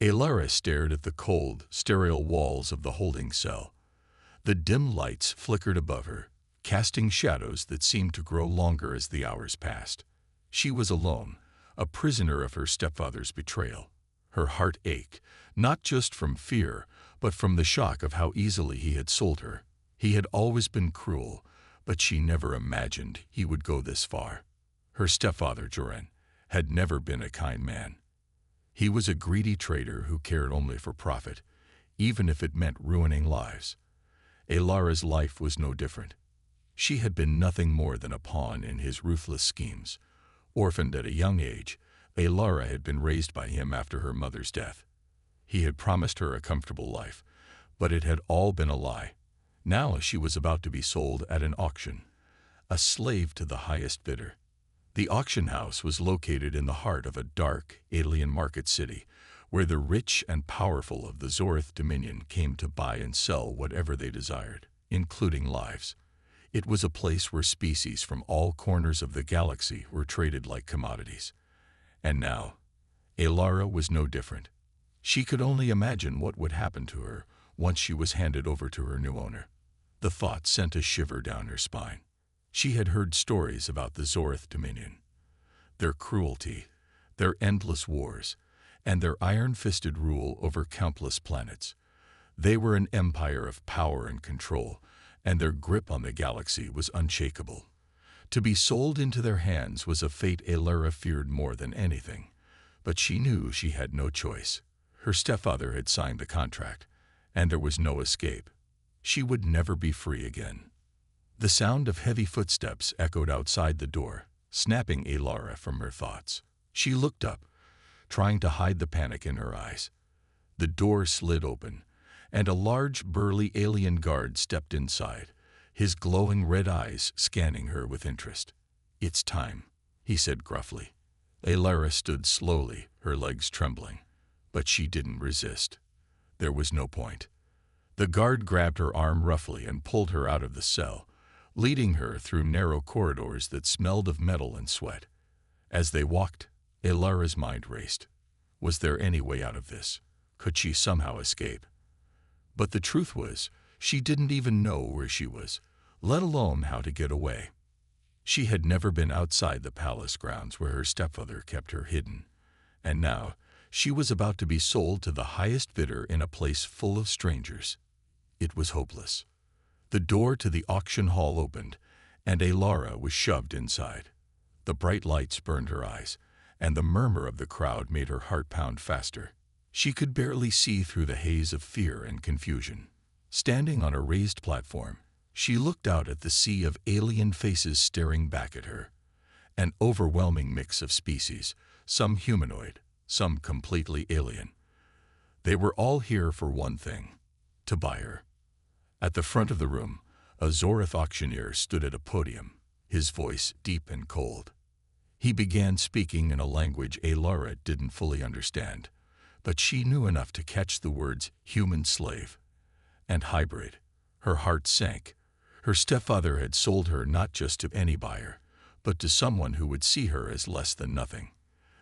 Alara stared at the cold, sterile walls of the holding cell. The dim lights flickered above her, casting shadows that seemed to grow longer as the hours passed. She was alone, a prisoner of her stepfather's betrayal. Her heart ached, not just from fear, but from the shock of how easily he had sold her. He had always been cruel, but she never imagined he would go this far. Her stepfather, Joran, had never been a kind man. He was a greedy trader who cared only for profit, even if it meant ruining lives. Alara's life was no different. She had been nothing more than a pawn in his ruthless schemes. Orphaned at a young age, Alara had been raised by him after her mother's death. He had promised her a comfortable life, but it had all been a lie. Now she was about to be sold at an auction, a slave to the highest bidder. The auction house was located in the heart of a dark, alien market city, where the rich and powerful of the Zorth Dominion came to buy and sell whatever they desired, including lives. It was a place where species from all corners of the galaxy were traded like commodities. And now, Alara was no different. She could only imagine what would happen to her once she was handed over to her new owner. The thought sent a shiver down her spine. She had heard stories about the Zorth Dominion, their cruelty, their endless wars, and their iron-fisted rule over countless planets. They were an empire of power and control, and their grip on the galaxy was unshakable. To be sold into their hands was a fate Alara feared more than anything, but she knew she had no choice. Her stepfather had signed the contract, and there was no escape. She would never be free again. The sound of heavy footsteps echoed outside the door, snapping Alara from her thoughts. She looked up, trying to hide the panic in her eyes. The door slid open, and a large, burly alien guard stepped inside, his glowing red eyes scanning her with interest. "It's time," he said gruffly. Alara stood slowly, her legs trembling, but she didn't resist. There was no point. The guard grabbed her arm roughly and pulled her out of the cell, leading her through narrow corridors that smelled of metal and sweat. As they walked, Alara's mind raced. Was there any way out of this? Could she somehow escape? But the truth was, she didn't even know where she was, let alone how to get away. She had never been outside the palace grounds where her stepfather kept her hidden, and now she was about to be sold to the highest bidder in a place full of strangers. It was hopeless. The door to the auction hall opened, and Alara was shoved inside. The bright lights burned her eyes, and the murmur of the crowd made her heart pound faster. She could barely see through the haze of fear and confusion. Standing on a raised platform, she looked out at the sea of alien faces staring back at her. An overwhelming mix of species, some humanoid, some completely alien. They were all here for one thing: to buy her. At the front of the room, a Zorth auctioneer stood at a podium, his voice deep and cold. He began speaking in a language Alara didn't fully understand, but she knew enough to catch the words human slave and hybrid. Her heart sank. Her stepfather had sold her not just to any buyer, but to someone who would see her as less than nothing.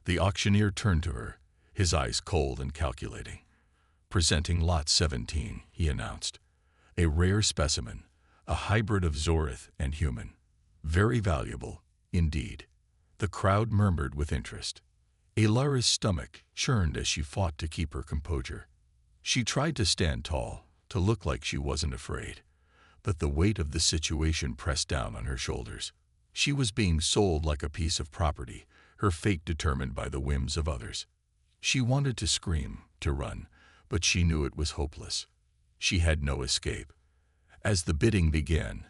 The auctioneer turned to her, his eyes cold and calculating. "Presenting Lot 17, he announced. "A rare specimen, a hybrid of Zorth and human. Very valuable, indeed." The crowd murmured with interest. Alara's stomach churned as she fought to keep her composure. She tried to stand tall, to look like she wasn't afraid, but the weight of the situation pressed down on her shoulders. She was being sold like a piece of property, her fate determined by the whims of others. She wanted to scream, to run, but she knew it was hopeless. She had no escape. As the bidding began,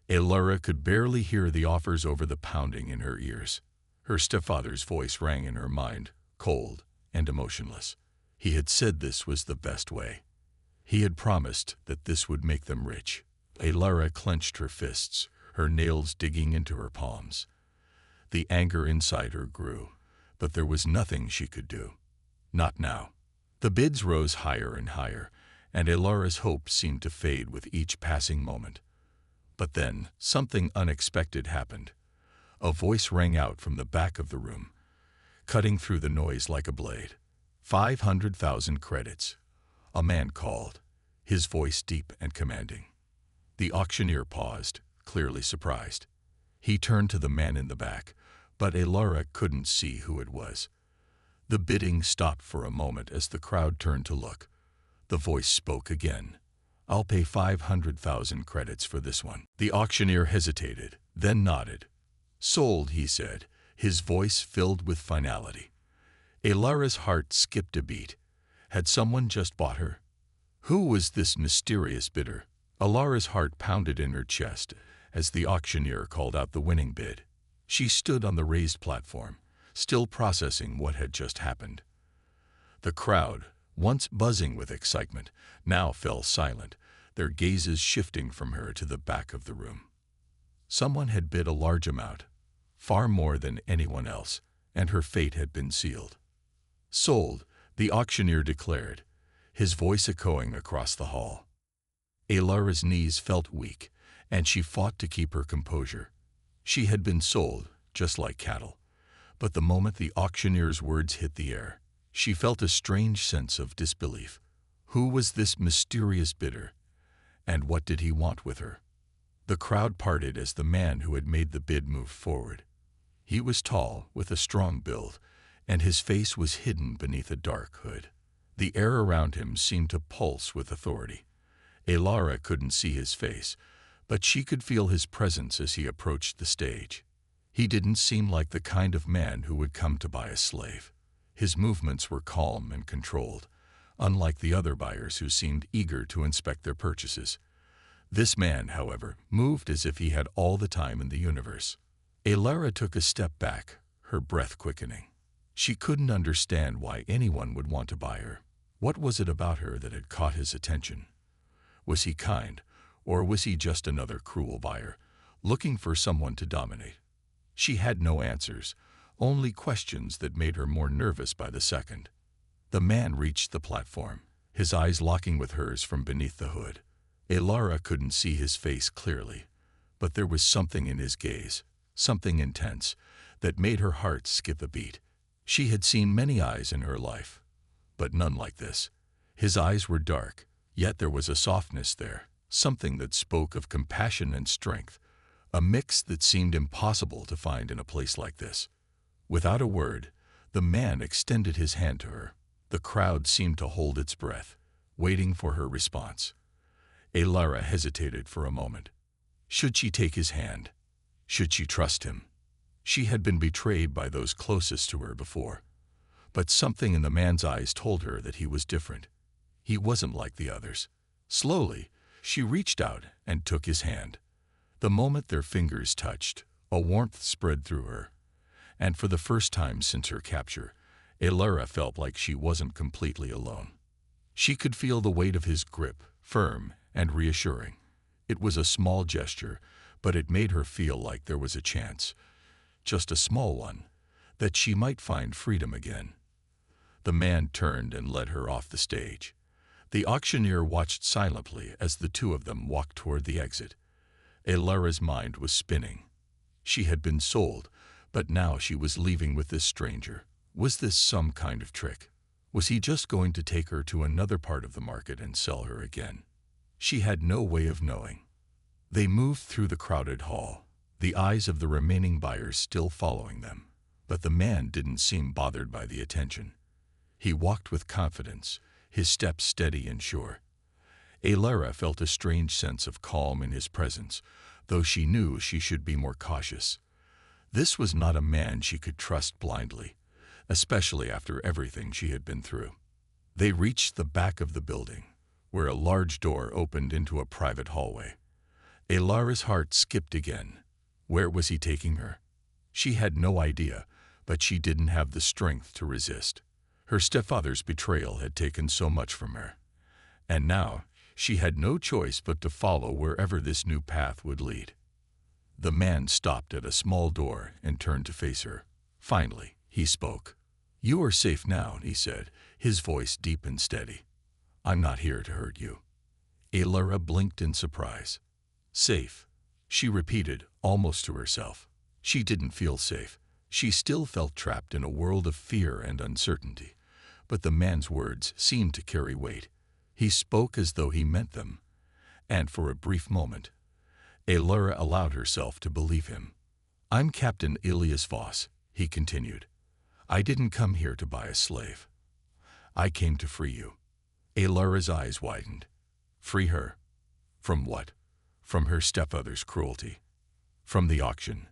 Alara could barely hear the offers over the pounding in her ears. Her stepfather's voice rang in her mind, cold and emotionless. He had said this was the best way. He had promised that this would make them rich. Alara clenched her fists, her nails digging into her palms. The anger inside her grew, but there was nothing she could do. Not now. The bids rose higher and higher, and Alara's hope seemed to fade with each passing moment. But then something unexpected happened. A voice rang out from the back of the room, cutting through the noise like a blade. 500,000 credits. A man called, his voice deep and commanding. The auctioneer paused, clearly surprised. He turned to the man in the back, but Elara couldn't see who it was. The bidding stopped for a moment as the crowd turned to look. The voice spoke again. "I'll pay 500,000 credits for this one." The auctioneer hesitated, then nodded. "Sold," he said, his voice filled with finality. Elara's heart skipped a beat. Had someone just bought her? Who was this mysterious bidder? Elara's heart pounded in her chest as the auctioneer called out the winning bid. She stood on the raised platform, still processing what had just happened. The crowd, once buzzing with excitement, now fell silent, their gazes shifting from her to the back of the room. Someone had bid a large amount, far more than anyone else, and her fate had been sealed. "Sold," the auctioneer declared, his voice echoing across the hall. Elara's knees felt weak, and she fought to keep her composure. She had been sold, just like cattle. But the moment the auctioneer's words hit the air, she felt a strange sense of disbelief. Who was this mysterious bidder? And what did he want with her? The crowd parted as the man who had made the bid moved forward. He was tall, with a strong build, and his face was hidden beneath a dark hood. The air around him seemed to pulse with authority. Elara couldn't see his face, but she could feel his presence as he approached the stage. He didn't seem like the kind of man who would come to buy a slave. His movements were calm and controlled, unlike the other buyers who seemed eager to inspect their purchases. This man, however, moved as if he had all the time in the universe. Elara took a step back, her breath quickening. She couldn't understand why anyone would want to buy her. What was it about her that had caught his attention? Was he kind, or was he just another cruel buyer, looking for someone to dominate? She had no answers, only questions that made her more nervous by the second. The man reached the platform, his eyes locking with hers from beneath the hood. Elara couldn't see his face clearly, but there was something in his gaze, something intense, that made her heart skip a beat. She had seen many eyes in her life, but none like this. His eyes were dark, yet there was a softness there, something that spoke of compassion and strength, a mix that seemed impossible to find in a place like this. Without a word, the man extended his hand to her. The crowd seemed to hold its breath, waiting for her response. Elara hesitated for a moment. Should she take his hand? Should she trust him? She had been betrayed by those closest to her before, but something in the man's eyes told her that he was different. He wasn't like the others. Slowly, she reached out and took his hand. The moment their fingers touched, a warmth spread through her, and for the first time since her capture, Elara felt like she wasn't completely alone. She could feel the weight of his grip, firm and reassuring. It was a small gesture, but it made her feel like there was a chance, just a small one, that she might find freedom again. The man turned and led her off the stage. The auctioneer watched silently as the two of them walked toward the exit. Elara's mind was spinning. She had been sold, but now she was leaving with this stranger. Was this some kind of trick? Was he just going to take her to another part of the market and sell her again? She had no way of knowing. They moved through the crowded hall, the eyes of the remaining buyers still following them. But the man didn't seem bothered by the attention. He walked with confidence, his steps steady and sure. Elara felt a strange sense of calm in his presence, though she knew she should be more cautious. This was not a man she could trust blindly, especially after everything she had been through. They reached the back of the building, where a large door opened into a private hallway. Elara's heart skipped again. Where was he taking her? She had no idea, but she didn't have the strength to resist. Her stepfather's betrayal had taken so much from her, and now she had no choice but to follow wherever this new path would lead. The man stopped at a small door and turned to face her. Finally, he spoke. "You are safe now," he said, his voice deep and steady. "I'm not here to hurt you." Elara blinked in surprise. "Safe," she repeated, almost to herself. She didn't feel safe. She still felt trapped in a world of fear and uncertainty, but the man's words seemed to carry weight. He spoke as though he meant them, and for a brief moment, Alara allowed herself to believe him. "I'm Captain Elias Voss," he continued. "I didn't come here to buy a slave. I came to free you." Alara's eyes widened. Free her? From what? From her stepfather's cruelty. From the auction.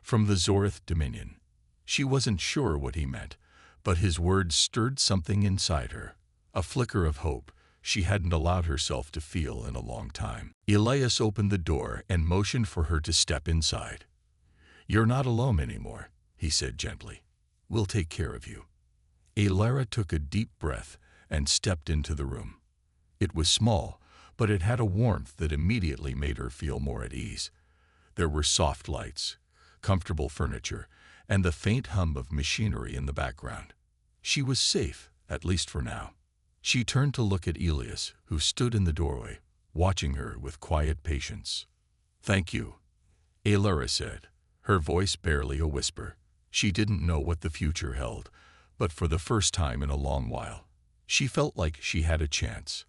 From the Zorth Dominion. She wasn't sure what he meant, but his words stirred something inside her, a flicker of hope she hadn't allowed herself to feel in a long time. Elias opened the door and motioned for her to step inside. "You're not alone anymore," he said gently. "We'll take care of you." Alara took a deep breath and stepped into the room. It was small, but it had a warmth that immediately made her feel more at ease. There were soft lights, comfortable furniture, and the faint hum of machinery in the background. She was safe, at least for now. She turned to look at Elias, who stood in the doorway, watching her with quiet patience. "Thank you," Alara said, her voice barely a whisper. She didn't know what the future held, but for the first time in a long while, she felt like she had a chance,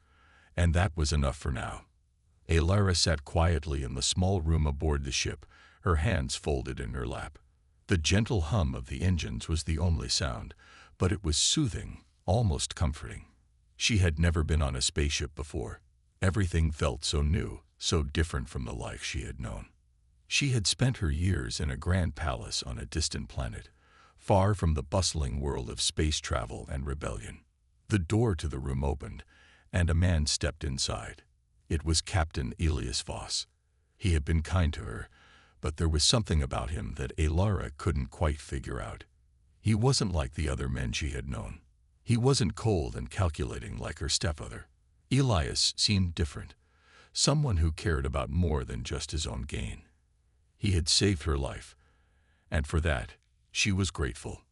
and that was enough for now. Alara sat quietly in the small room aboard the ship, her hands folded in her lap. The gentle hum of the engines was the only sound, but it was soothing, almost comforting. She had never been on a spaceship before. Everything felt so new, so different from the life she had known. She had spent her years in a grand palace on a distant planet, far from the bustling world of space travel and rebellion. The door to the room opened, and a man stepped inside. It was Captain Elias Voss. He had been kind to her, but there was something about him that Alara couldn't quite figure out. He wasn't like the other men she had known. He wasn't cold and calculating like her stepfather. Elias seemed different, someone who cared about more than just his own gain. He had saved her life, and for that, she was grateful.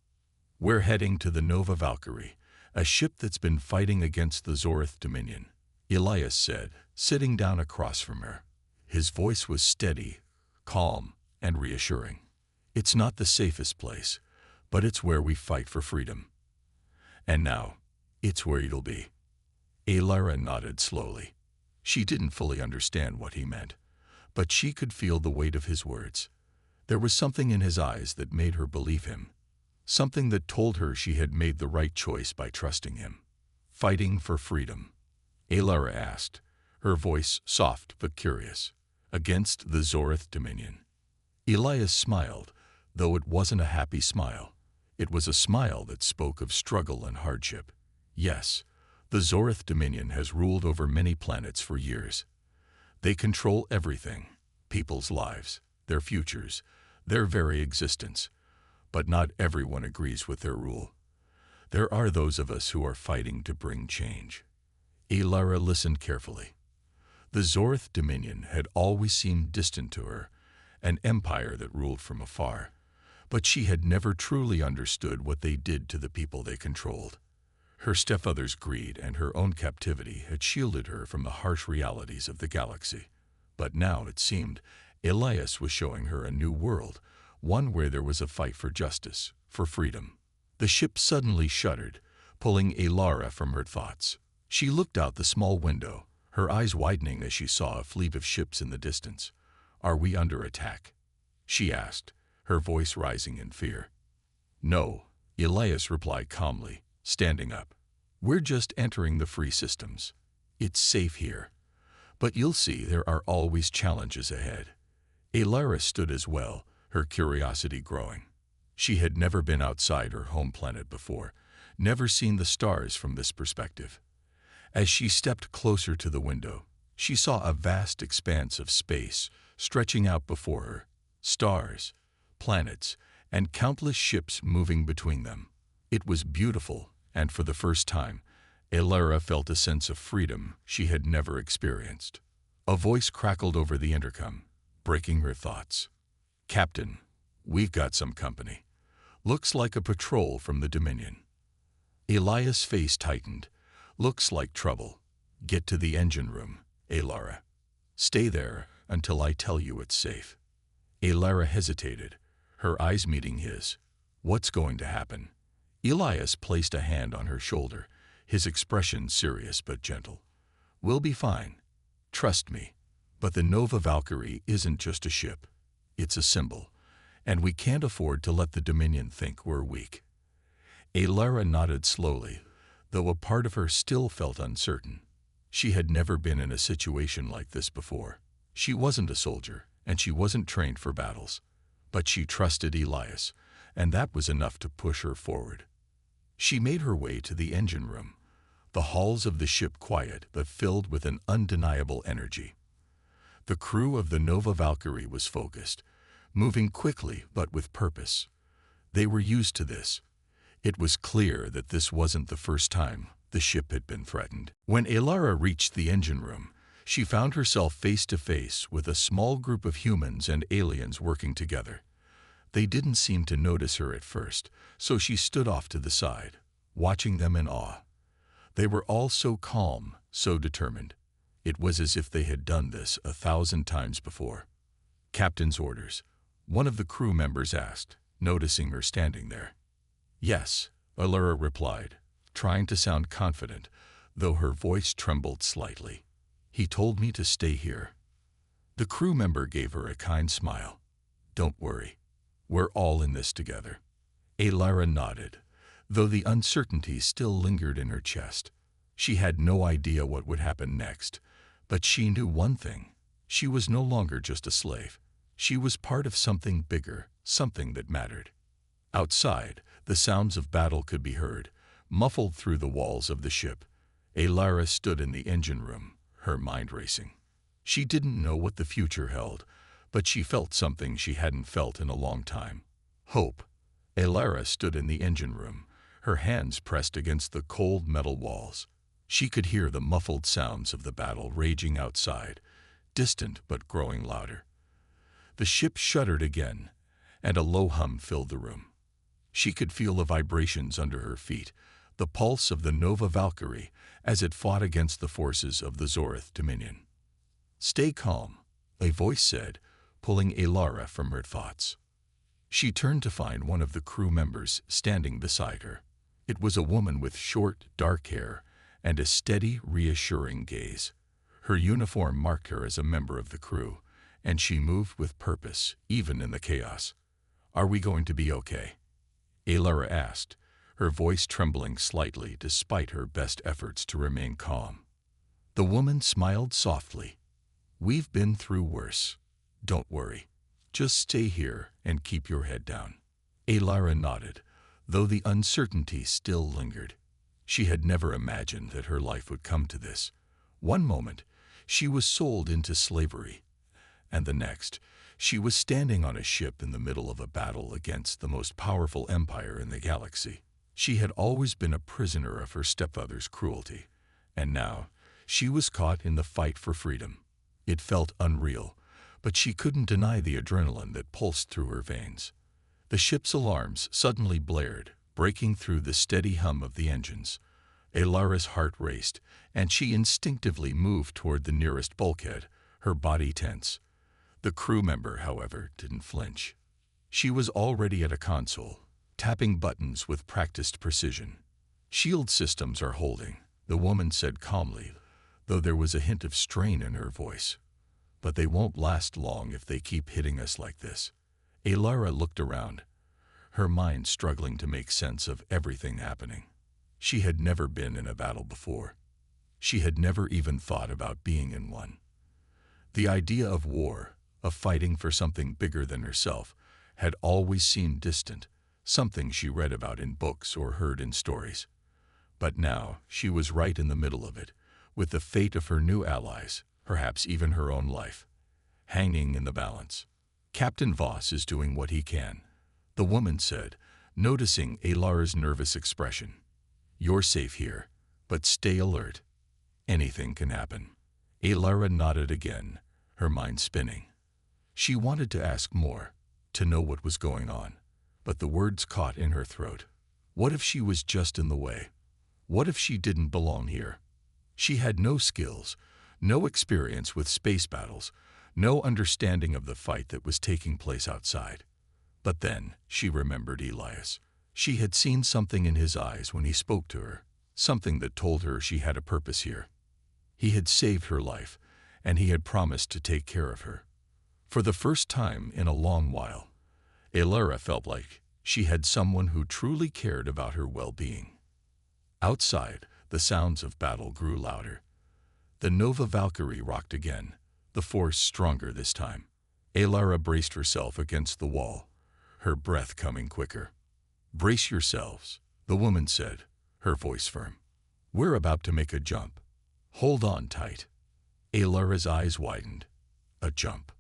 "We're heading to the Nova Valkyrie, a ship that's been fighting against the Zorth Dominion," Elias said, sitting down across from her. His voice was steady, calm, and reassuring. "It's not the safest place, but it's where we fight for freedom. And now, it's where it'll be." Alara nodded slowly. She didn't fully understand what he meant, but she could feel the weight of his words. There was something in his eyes that made her believe him, something that told her she had made the right choice by trusting him. "Fighting for freedom?" Alara asked, her voice soft but curious. "Against the Zorth Dominion." Elias smiled, though it wasn't a happy smile. It was a smile that spoke of struggle and hardship. "Yes, the Zorth Dominion has ruled over many planets for years. They control everything, people's lives, their futures, their very existence. But not everyone agrees with their rule. There are those of us who are fighting to bring change." Alara listened carefully. The Zorth Dominion had always seemed distant to her, an empire that ruled from afar, but she had never truly understood what they did to the people they controlled. Her stepfather's greed and her own captivity had shielded her from the harsh realities of the galaxy. But now, it seemed, Elias was showing her a new world, one where there was a fight for justice, for freedom. The ship suddenly shuddered, pulling Alara from her thoughts. She looked out the small window, her eyes widening as she saw a fleet of ships in the distance. "Are we under attack?" she asked, her voice rising in fear. "No," Elias replied calmly, standing up. "We're just entering the free systems. It's safe here. But you'll see there are always challenges ahead." Alara stood as well, her curiosity growing. She had never been outside her home planet before, never seen the stars from this perspective. As she stepped closer to the window, she saw a vast expanse of space stretching out before her, stars, planets, and countless ships moving between them. It was beautiful, and for the first time, Alara felt a sense of freedom she had never experienced. A voice crackled over the intercom, breaking her thoughts. "Captain, we've got some company. Looks like a patrol from the Dominion." Elias' face tightened. "Looks like trouble. Get to the engine room, Alara. Stay there until I tell you it's safe." Alara hesitated, her eyes meeting his. "What's going to happen?" Elias placed a hand on her shoulder, his expression serious but gentle. "We'll be fine. Trust me. But the Nova Valkyrie isn't just a ship. It's a symbol, and we can't afford to let the Dominion think we're weak." Alara nodded slowly, though a part of her still felt uncertain. She had never been in a situation like this before. She wasn't a soldier, and she wasn't trained for battles. But she trusted Elias, and that was enough to push her forward. She made her way to the engine room, the halls of the ship quiet but filled with an undeniable energy. The crew of the Nova Valkyrie was focused, moving quickly but with purpose. They were used to this. It was clear that this wasn't the first time the ship had been threatened. When Alara reached the engine room, she found herself face to face with a small group of humans and aliens working together. They didn't seem to notice her at first, so she stood off to the side, watching them in awe. They were all so calm, so determined. It was as if they had done this 1,000 times before. "Captain's orders," one of the crew members asked, noticing her standing there. "Yes," Alara replied, trying to sound confident, though her voice trembled slightly. "He told me to stay here." The crew member gave her a kind smile. "Don't worry. We're all in this together." Alara nodded, though the uncertainty still lingered in her chest. She had no idea what would happen next, but she knew one thing. She was no longer just a slave. She was part of something bigger, something that mattered. Outside, the sounds of battle could be heard, muffled through the walls of the ship. Alara stood in the engine room, her mind racing. She didn't know what the future held, but she felt something she hadn't felt in a long time. Hope. Alara stood in the engine room, her hands pressed against the cold metal walls. She could hear the muffled sounds of the battle raging outside, distant but growing louder. The ship shuddered again, and a low hum filled the room. She could feel the vibrations under her feet, the pulse of the Nova Valkyrie as it fought against the forces of the Zorith Dominion. "Stay calm," a voice said, pulling Alara from her thoughts. She turned to find one of the crew members standing beside her. It was a woman with short, dark hair and a steady, reassuring gaze. Her uniform marked her as a member of the crew, and she moved with purpose, even in the chaos. "Are we going to be okay?" Alara asked, her voice trembling slightly despite her best efforts to remain calm. The woman smiled softly. "We've been through worse. Don't worry. Just stay here and keep your head down." Alara nodded, though the uncertainty still lingered. She had never imagined that her life would come to this. One moment, she was sold into slavery, and the next, she was standing on a ship in the middle of a battle against the most powerful empire in the galaxy. She had always been a prisoner of her stepfather's cruelty, and now she was caught in the fight for freedom. It felt unreal, but she couldn't deny the adrenaline that pulsed through her veins. The ship's alarms suddenly blared, breaking through the steady hum of the engines. Alara's heart raced, and she instinctively moved toward the nearest bulkhead, her body tense. The crew member, however, didn't flinch. She was already at a console, tapping buttons with practiced precision. "Shield systems are holding," the woman said calmly, though there was a hint of strain in her voice. "But they won't last long if they keep hitting us like this." Alara looked around, her mind struggling to make sense of everything happening. She had never been in a battle before. She had never even thought about being in one. The idea of war, of fighting for something bigger than herself, had always seemed distant, something she read about in books or heard in stories. But now she was right in the middle of it, with the fate of her new allies, perhaps even her own life, hanging in the balance. "Captain Voss is doing what he can," the woman said, noticing Alara's nervous expression. "You're safe here, but stay alert. Anything can happen." Alara nodded again, her mind spinning. She wanted to ask more, to know what was going on, but the words caught in her throat. What if she was just in the way? What if she didn't belong here? She had no skills, no experience with space battles, no understanding of the fight that was taking place outside. But then she remembered Elias. She had seen something in his eyes when he spoke to her, something that told her she had a purpose here. He had saved her life, and he had promised to take care of her. For the first time in a long while, Elara felt like she had someone who truly cared about her well-being. Outside, the sounds of battle grew louder. The Nova Valkyrie rocked again, the force stronger this time. Elara braced herself against the wall, her breath coming quicker. "Brace yourselves," the woman said, her voice firm. "We're about to make a jump. Hold on tight." Elara's eyes widened. A jump.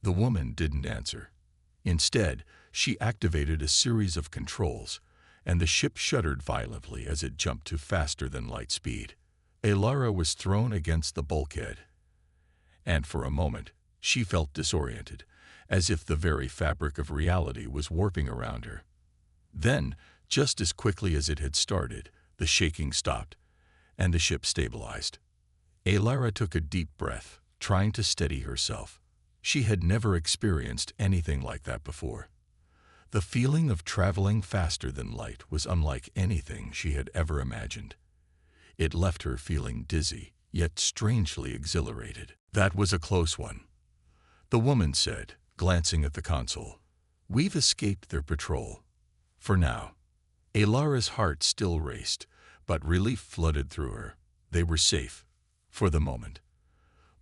The woman didn't answer. Instead, she activated a series of controls, and the ship shuddered violently as it jumped to faster-than-light speed. Elara was thrown against the bulkhead, and for a moment, she felt disoriented, as if the very fabric of reality was warping around her. Then, just as quickly as it had started, the shaking stopped, and the ship stabilized. Elara took a deep breath, trying to steady herself. She had never experienced anything like that before. The feeling of traveling faster than light was unlike anything she had ever imagined. It left her feeling dizzy, yet strangely exhilarated. "That was a close one," the woman said, glancing at the console. "We've escaped their patrol. For now." Elara's heart still raced, but relief flooded through her. They were safe, for the moment.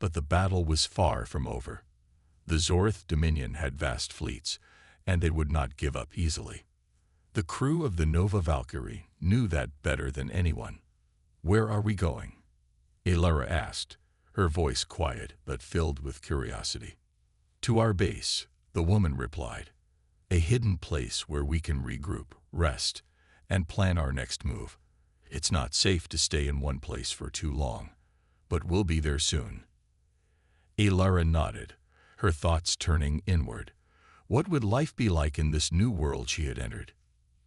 But the battle was far from over. The Zorth Dominion had vast fleets, and they would not give up easily. The crew of the Nova Valkyrie knew that better than anyone. "Where are we going?" Elara asked, her voice quiet but filled with curiosity. "To our base," the woman replied. "A hidden place where we can regroup, rest, and plan our next move. It's not safe to stay in one place for too long, but we'll be there soon." Elara nodded, her thoughts turning inward. What would life be like in this new world she had entered?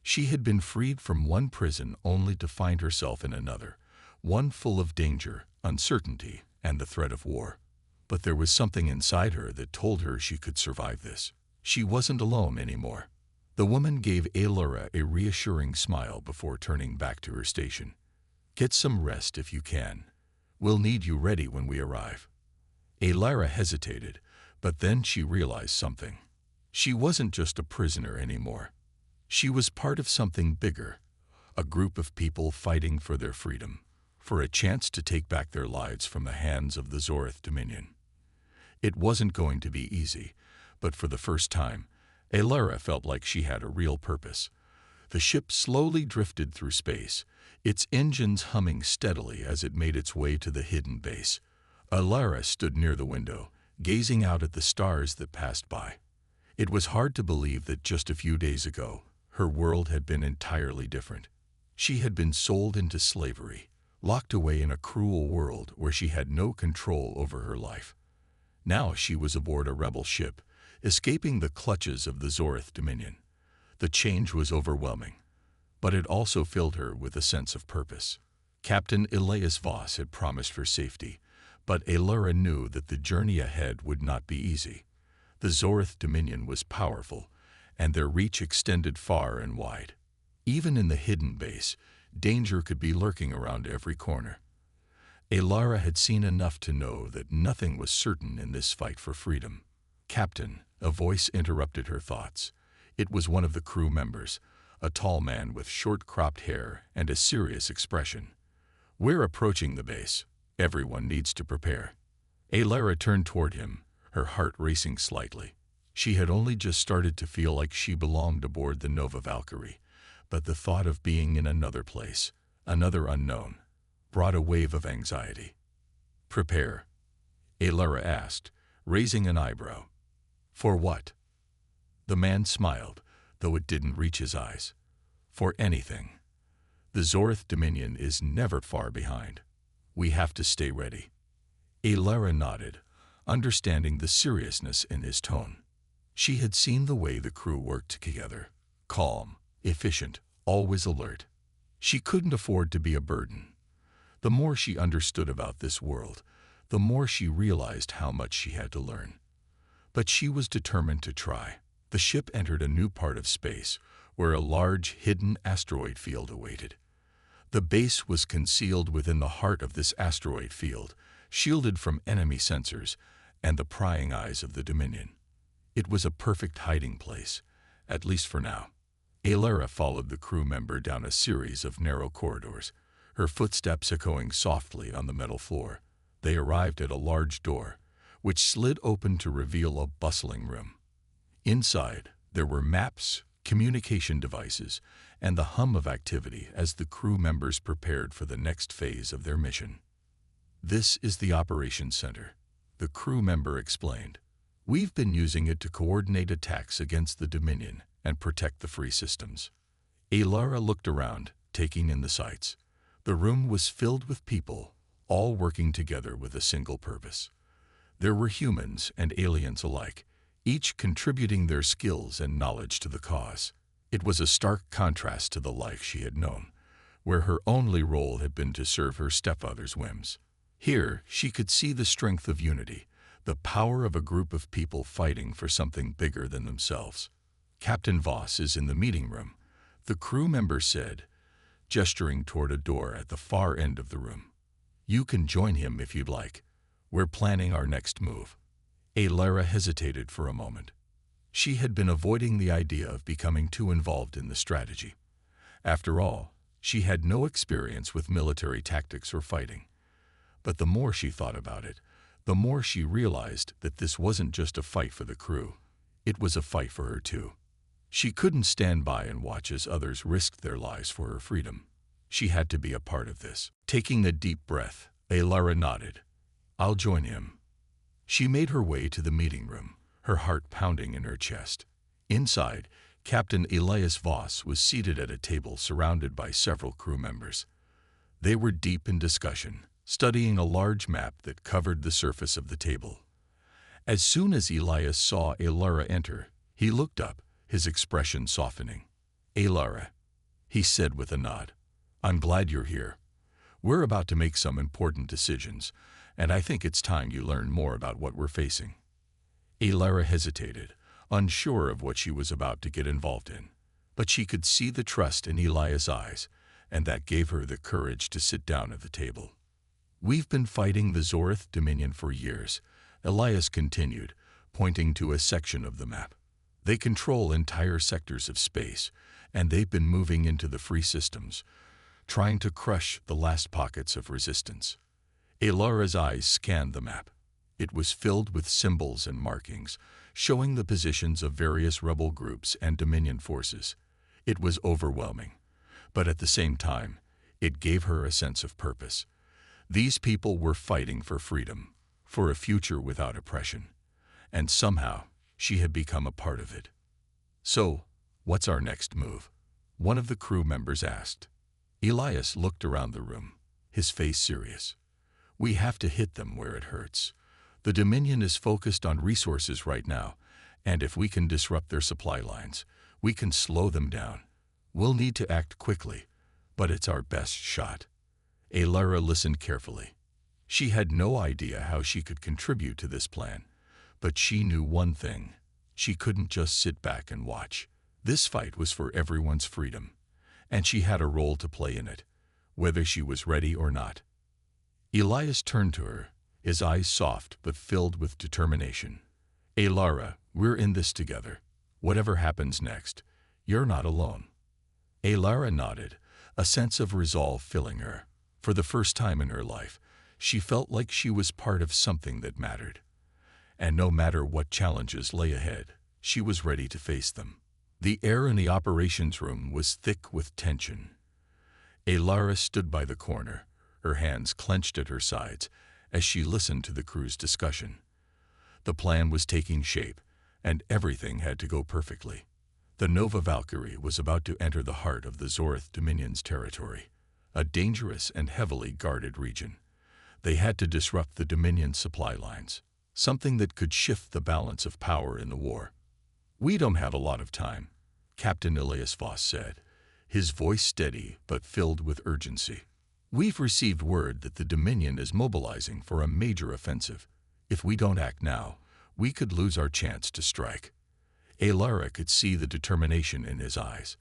She had been freed from one prison only to find herself in another, one full of danger, uncertainty, and the threat of war. But there was something inside her that told her she could survive this. She wasn't alone anymore. The woman gave Elara a reassuring smile before turning back to her station. "Get some rest if you can. We'll need you ready when we arrive." Elara hesitated, but then she realized something. She wasn't just a prisoner anymore. She was part of something bigger, a group of people fighting for their freedom, for a chance to take back their lives from the hands of the Zorth Dominion. It wasn't going to be easy, but for the first time, Elara felt like she had a real purpose. The ship slowly drifted through space, its engines humming steadily as it made its way to the hidden base. Elara stood near the window, gazing out at the stars that passed by. It was hard to believe that just a few days ago, her world had been entirely different. She had been sold into slavery, locked away in a cruel world where she had no control over her life. Now she was aboard a rebel ship, escaping the clutches of the Zorth Dominion. The change was overwhelming, but it also filled her with a sense of purpose. Captain Elias Voss had promised her safety, but Elara knew that the journey ahead would not be easy. The Zorth Dominion was powerful, and their reach extended far and wide. Even in the hidden base, danger could be lurking around every corner. Elara had seen enough to know that nothing was certain in this fight for freedom. "Captain," a voice interrupted her thoughts. It was one of the crew members, a tall man with short-cropped hair and a serious expression. "We're approaching the base. Everyone needs to prepare." Elara turned toward him, her heart racing slightly. She had only just started to feel like she belonged aboard the Nova Valkyrie, but the thought of being in another place, another unknown, brought a wave of anxiety. "Prepare?" Elara asked, raising an eyebrow. "For what?" The man smiled, though it didn't reach his eyes. "For anything. The Zorth Dominion is never far behind. We have to stay ready." Elara nodded, understanding the seriousness in his tone. She had seen the way the crew worked together, calm, efficient, always alert. She couldn't afford to be a burden. The more she understood about this world, the more she realized how much she had to learn. But she was determined to try. The ship entered a new part of space, where a large, hidden asteroid field awaited. The base was concealed within the heart of this asteroid field, shielded from enemy sensors and the prying eyes of the Dominion. It was a perfect hiding place, at least for now. Alara followed the crew member down a series of narrow corridors, her footsteps echoing softly on the metal floor. They arrived at a large door, which slid open to reveal a bustling room. Inside, there were maps, communication devices, and the hum of activity as the crew members prepared for the next phase of their mission. "This is the operations center," the crew member explained. "We've been using it to coordinate attacks against the Dominion and protect the free systems." Alara looked around, taking in the sights. The room was filled with people, all working together with a single purpose. There were humans and aliens alike, each contributing their skills and knowledge to the cause. It was a stark contrast to the life she had known, where her only role had been to serve her stepfather's whims. Here, she could see the strength of unity, the power of a group of people fighting for something bigger than themselves. "Captain Voss is in the meeting room," the crew member said, gesturing toward a door at the far end of the room. "You can join him if you'd like. We're planning our next move." Alara hesitated for a moment. She had been avoiding the idea of becoming too involved in the strategy. After all, she had no experience with military tactics or fighting. But the more she thought about it, the more she realized that this wasn't just a fight for the crew. It was a fight for her too. She couldn't stand by and watch as others risked their lives for her freedom. She had to be a part of this. Taking a deep breath, Alara nodded. "I'll join him." She made her way to the meeting room, her heart pounding in her chest. Inside, Captain Elias Voss was seated at a table surrounded by several crew members. They were deep in discussion, studying a large map that covered the surface of the table. As soon as Elias saw Alara enter, he looked up, his expression softening. "Alara," he said with a nod, "I'm glad you're here. We're about to make some important decisions, and I think it's time you learn more about what we're facing." Alara hesitated, unsure of what she was about to get involved in. But she could see the trust in Elias' eyes, and that gave her the courage to sit down at the table. "We've been fighting the Zorith Dominion for years," Elias continued, pointing to a section of the map. "They control entire sectors of space, and they've been moving into the free systems, trying to crush the last pockets of resistance." Alara's eyes scanned the map. It was filled with symbols and markings, showing the positions of various rebel groups and Dominion forces. It was overwhelming, but at the same time, it gave her a sense of purpose. These people were fighting for freedom, for a future without oppression, and somehow she had become a part of it. "So, what's our next move?" one of the crew members asked. Elias looked around the room, his face serious. "We have to hit them where it hurts. The Dominion is focused on resources right now, and if we can disrupt their supply lines, we can slow them down. We'll need to act quickly, but it's our best shot." Alara listened carefully. She had no idea how she could contribute to this plan, but she knew one thing. She couldn't just sit back and watch. This fight was for everyone's freedom, and she had a role to play in it, whether she was ready or not. Elias turned to her, his eyes soft but filled with determination. "Alara, we're in this together. Whatever happens next, you're not alone." Alara nodded, a sense of resolve filling her. For the first time in her life, she felt like she was part of something that mattered. And no matter what challenges lay ahead, she was ready to face them. The air in the operations room was thick with tension. Alara stood by the corner, her hands clenched at her sides, as she listened to the crew's discussion. The plan was taking shape, and everything had to go perfectly. The Nova Valkyrie was about to enter the heart of the Zorith Dominion's territory, a dangerous and heavily guarded region. They had to disrupt the Dominion's supply lines, something that could shift the balance of power in the war. "We don't have a lot of time," Captain Elias Voss said, his voice steady but filled with urgency. "We've received word that the Dominion is mobilizing for a major offensive. If we don't act now, we could lose our chance to strike." Alara could see the determination in his eyes.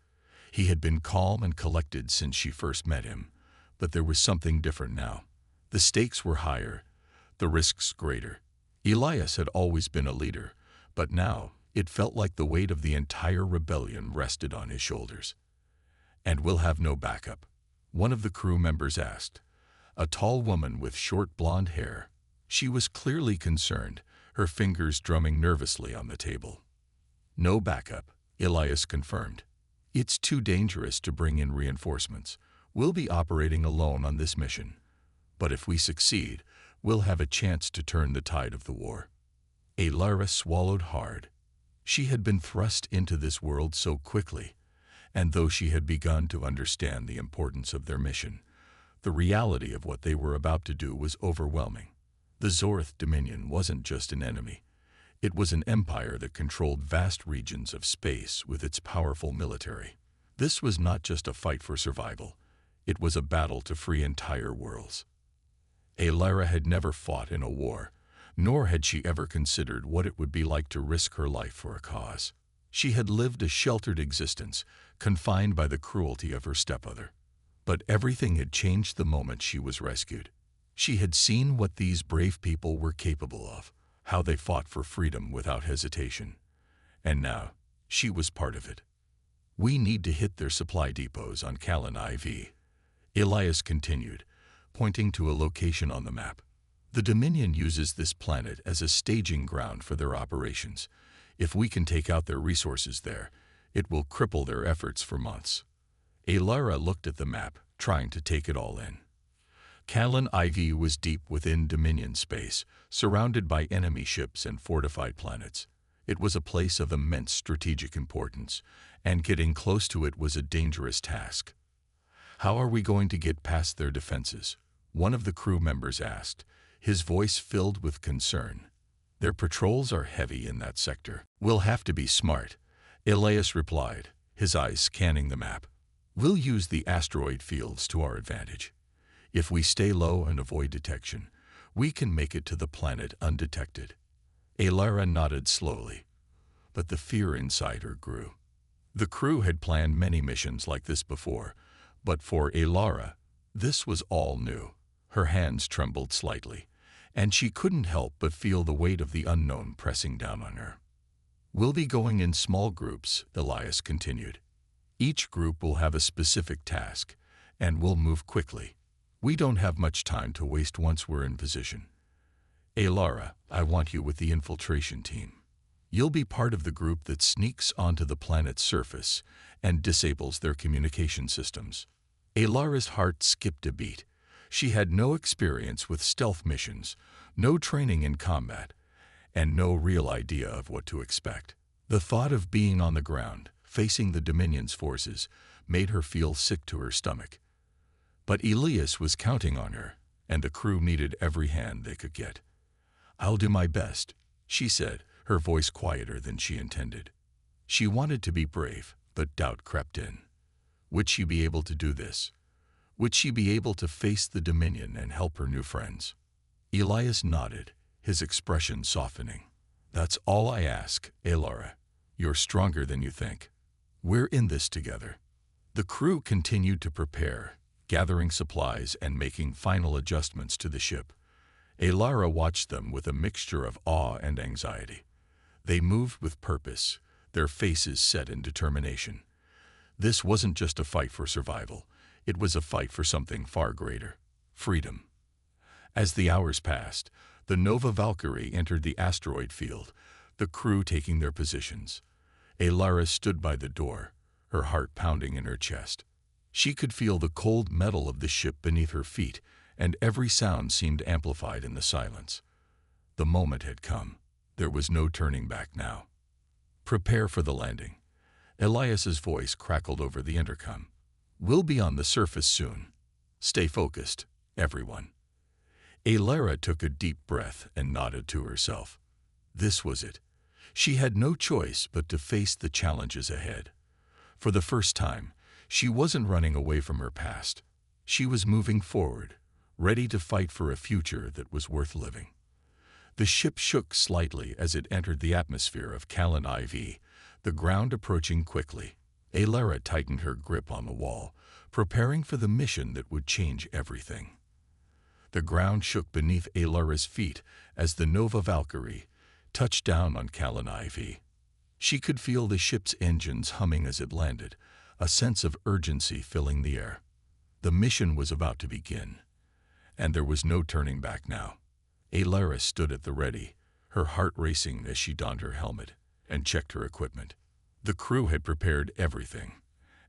He had been calm and collected since she first met him, but there was something different now. The stakes were higher, the risks greater. Elias had always been a leader, but now it felt like the weight of the entire rebellion rested on his shoulders. "And we'll have no backup?" one of the crew members asked. A tall woman with short blonde hair. She was clearly concerned, her fingers drumming nervously on the table. "No backup," Elias confirmed. "It's too dangerous to bring in reinforcements. We'll be operating alone on this mission. But if we succeed, we'll have a chance to turn the tide of the war." Alara swallowed hard. She had been thrust into this world so quickly, and though she had begun to understand the importance of their mission, the reality of what they were about to do was overwhelming. The Zorth Dominion wasn't just an enemy. It was an empire that controlled vast regions of space with its powerful military. This was not just a fight for survival. It was a battle to free entire worlds. Alara had never fought in a war, nor had she ever considered what it would be like to risk her life for a cause. She had lived a sheltered existence, confined by the cruelty of her stepfather. But everything had changed the moment she was rescued. She had seen what these brave people were capable of, how they fought for freedom without hesitation. And now, she was part of it. "We need to hit their supply depots on Callan IV," Elias continued, pointing to a location on the map. "The Dominion uses this planet as a staging ground for their operations. If we can take out their resources there, it will cripple their efforts for months." Alara looked at the map, trying to take it all in. Callan IV was deep within Dominion space, surrounded by enemy ships and fortified planets. It was a place of immense strategic importance, and getting close to it was a dangerous task. "How are we going to get past their defenses?" one of the crew members asked, his voice filled with concern. "Their patrols are heavy in that sector." "We'll have to be smart," Elias replied, his eyes scanning the map. "We'll use the asteroid fields to our advantage. If we stay low and avoid detection, we can make it to the planet undetected." Alara nodded slowly, but the fear inside her grew. The crew had planned many missions like this before, but for Alara, this was all new. Her hands trembled slightly, and she couldn't help but feel the weight of the unknown pressing down on her. "We'll be going in small groups," Elias continued. "Each group will have a specific task, and we'll move quickly. We don't have much time to waste once we're in position. Alara, I want you with the infiltration team. You'll be part of the group that sneaks onto the planet's surface and disables their communication systems." Alara's heart skipped a beat. She had no experience with stealth missions, no training in combat, and no real idea of what to expect. The thought of being on the ground, facing the Dominion's forces, made her feel sick to her stomach. But Elias was counting on her, and the crew needed every hand they could get. "I'll do my best," she said, her voice quieter than she intended. She wanted to be brave, but doubt crept in. Would she be able to do this? Would she be able to face the Dominion and help her new friends? Elias nodded, his expression softening. "That's all I ask, Alara. You're stronger than you think. We're in this together." The crew continued to prepare, gathering supplies and making final adjustments to the ship. Alara watched them with a mixture of awe and anxiety. They moved with purpose, their faces set in determination. This wasn't just a fight for survival. It was a fight for something far greater: freedom. As the hours passed, the Nova Valkyrie entered the asteroid field, the crew taking their positions. Alara stood by the door, her heart pounding in her chest. She could feel the cold metal of the ship beneath her feet, and every sound seemed amplified in the silence. The moment had come. There was no turning back now. "Prepare for the landing." Elias's voice crackled over the intercom. "We'll be on the surface soon. Stay focused, everyone." Alara took a deep breath and nodded to herself. This was it. She had no choice but to face the challenges ahead. For the first time, she wasn't running away from her past. She was moving forward, ready to fight for a future that was worth living. The ship shook slightly as it entered the atmosphere of Callan IV, the ground approaching quickly. Alara tightened her grip on the wall, preparing for the mission that would change everything. The ground shook beneath Alara's feet as the Nova Valkyrie touched down on Scifi. She could feel the ship's engines humming as it landed, a sense of urgency filling the air. The mission was about to begin, and there was no turning back now. Alara stood at the ready, her heart racing as she donned her helmet and checked her equipment. The crew had prepared everything,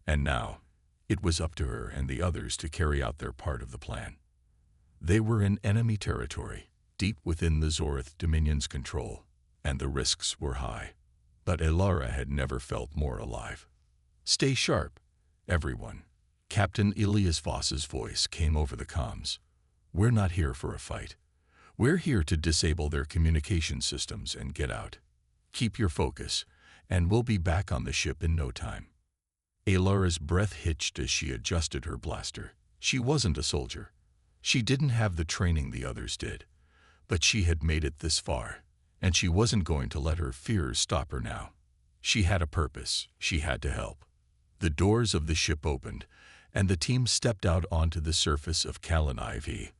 and now it was up to her and the others to carry out their part of the plan. They were in enemy territory, deep within the Zorith Dominion's control, and the risks were high. But Alara had never felt more alive. "Stay sharp, everyone." Captain Elias Voss's voice came over the comms. "We're not here for a fight. We're here to disable their communication systems and get out. Keep your focus, and we'll be back on the ship in no time." Alara's breath hitched as she adjusted her blaster. She wasn't a soldier. She didn't have the training the others did, but she had made it this far, and she wasn't going to let her fears stop her now. She had a purpose. She had to help. The doors of the ship opened, and the team stepped out onto the surface of Scifi.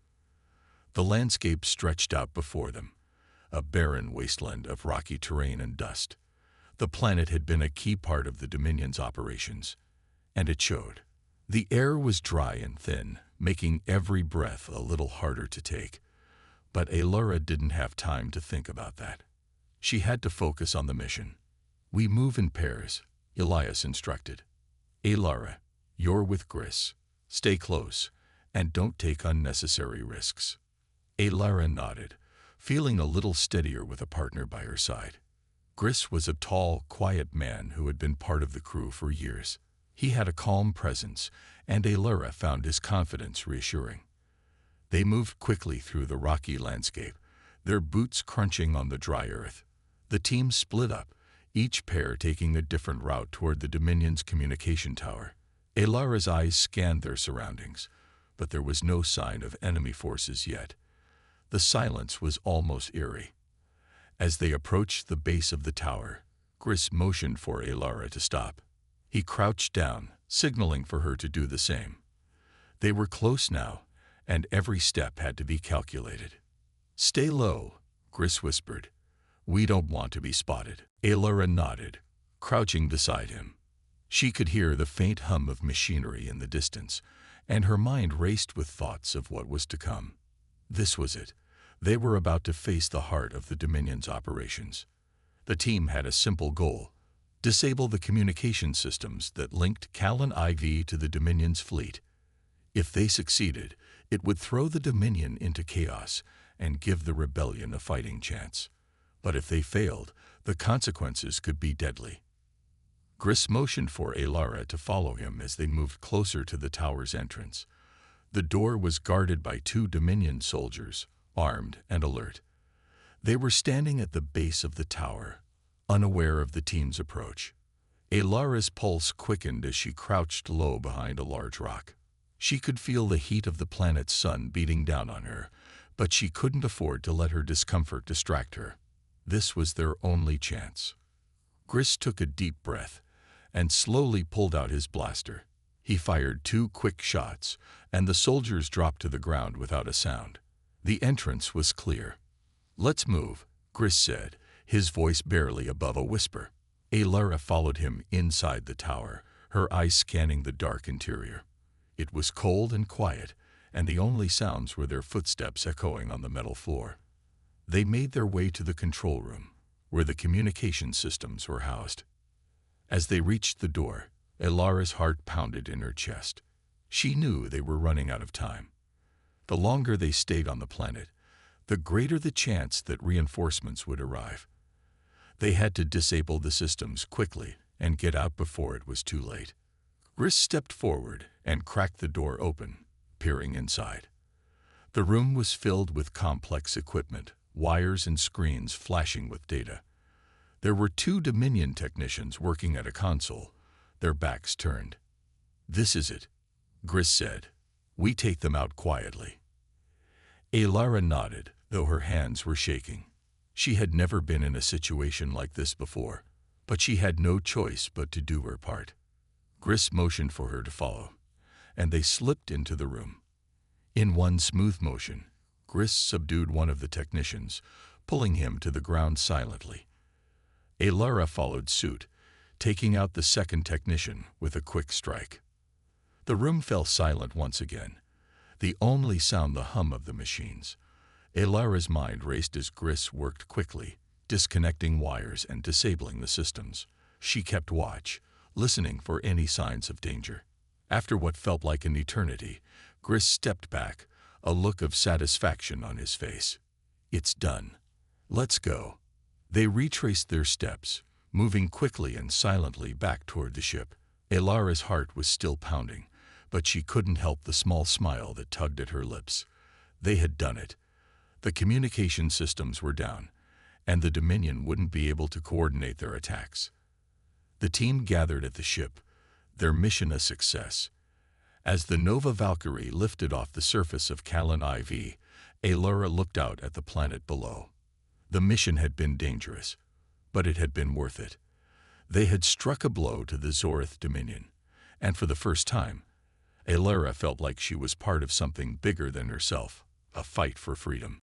The landscape stretched out before them, a barren wasteland of rocky terrain and dust. The planet had been a key part of the Dominion's operations, and it showed. The air was dry and thin, making every breath a little harder to take. But Alara didn't have time to think about that. She had to focus on the mission. "We move in pairs," Elias instructed. "Alara, you're with Gris. Stay close, and don't take unnecessary risks." Alara nodded, feeling a little steadier with a partner by her side. Gris was a tall, quiet man who had been part of the crew for years. He had a calm presence, and Alara found his confidence reassuring. They moved quickly through the rocky landscape, their boots crunching on the dry earth. The team split up, each pair taking a different route toward the Dominion's communication tower. Alara's eyes scanned their surroundings, but there was no sign of enemy forces yet. The silence was almost eerie. As they approached the base of the tower, Gris motioned for Alara to stop. He crouched down, signaling for her to do the same. They were close now, and every step had to be calculated. "Stay low," Gris whispered. "We don't want to be spotted." Alara nodded, crouching beside him. She could hear the faint hum of machinery in the distance, and her mind raced with thoughts of what was to come. This was it. They were about to face the heart of the Dominion's operations. The team had a simple goal: disable the communication systems that linked Scifi to the Dominion's fleet. If they succeeded, it would throw the Dominion into chaos and give the rebellion a fighting chance. But if they failed, the consequences could be deadly. Gris motioned for Alara to follow him as they moved closer to the tower's entrance. The door was guarded by 2 Dominion soldiers, armed and alert. They were standing at the base of the tower, unaware of the team's approach. Alara's pulse quickened as she crouched low behind a large rock. She could feel the heat of the planet's sun beating down on her, but she couldn't afford to let her discomfort distract her. This was their only chance. Gris took a deep breath and slowly pulled out his blaster. He fired 2 quick shots, and the soldiers dropped to the ground without a sound. The entrance was clear. "Let's move," Gris said, his voice barely above a whisper. Alara followed him inside the tower, her eyes scanning the dark interior. It was cold and quiet, and the only sounds were their footsteps echoing on the metal floor. They made their way to the control room, where the communication systems were housed. As they reached the door, Alara's heart pounded in her chest. She knew they were running out of time. The longer they stayed on the planet, the greater the chance that reinforcements would arrive. They had to disable the systems quickly and get out before it was too late. Gris stepped forward and cracked the door open, peering inside. The room was filled with complex equipment, wires and screens flashing with data. There were 2 Dominion technicians working at a console, their backs turned. "This is it," Gris said. "We take them out quietly." Alara nodded, though her hands were shaking. She had never been in a situation like this before. But she had no choice but to do her part. Gris motioned for her to follow, and they slipped into the room. In one smooth motion, Gris subdued one of the technicians, pulling him to the ground silently. Alara followed suit, taking out the second technician with a quick strike. The room fell silent once again, the only sound the hum of the machines. Alara's mind raced as Gris worked quickly, disconnecting wires and disabling the systems. She kept watch, listening for any signs of danger. After what felt like an eternity, Gris stepped back, a look of satisfaction on his face. It's done. Let's go. They retraced their steps, moving quickly and silently back toward the ship. Alara's heart was still pounding, but she couldn't help the small smile that tugged at her lips. They had done it. The communication systems were down, and the Dominion wouldn't be able to coordinate their attacks. The team gathered at the ship, their mission a success. As the Nova Valkyrie lifted off the surface of Callan IV, Alara looked out at the planet below. The mission had been dangerous, but it had been worth it. They had struck a blow to the Zorith Dominion, and for the first time, Alara felt like she was part of something bigger than herself, a fight for freedom.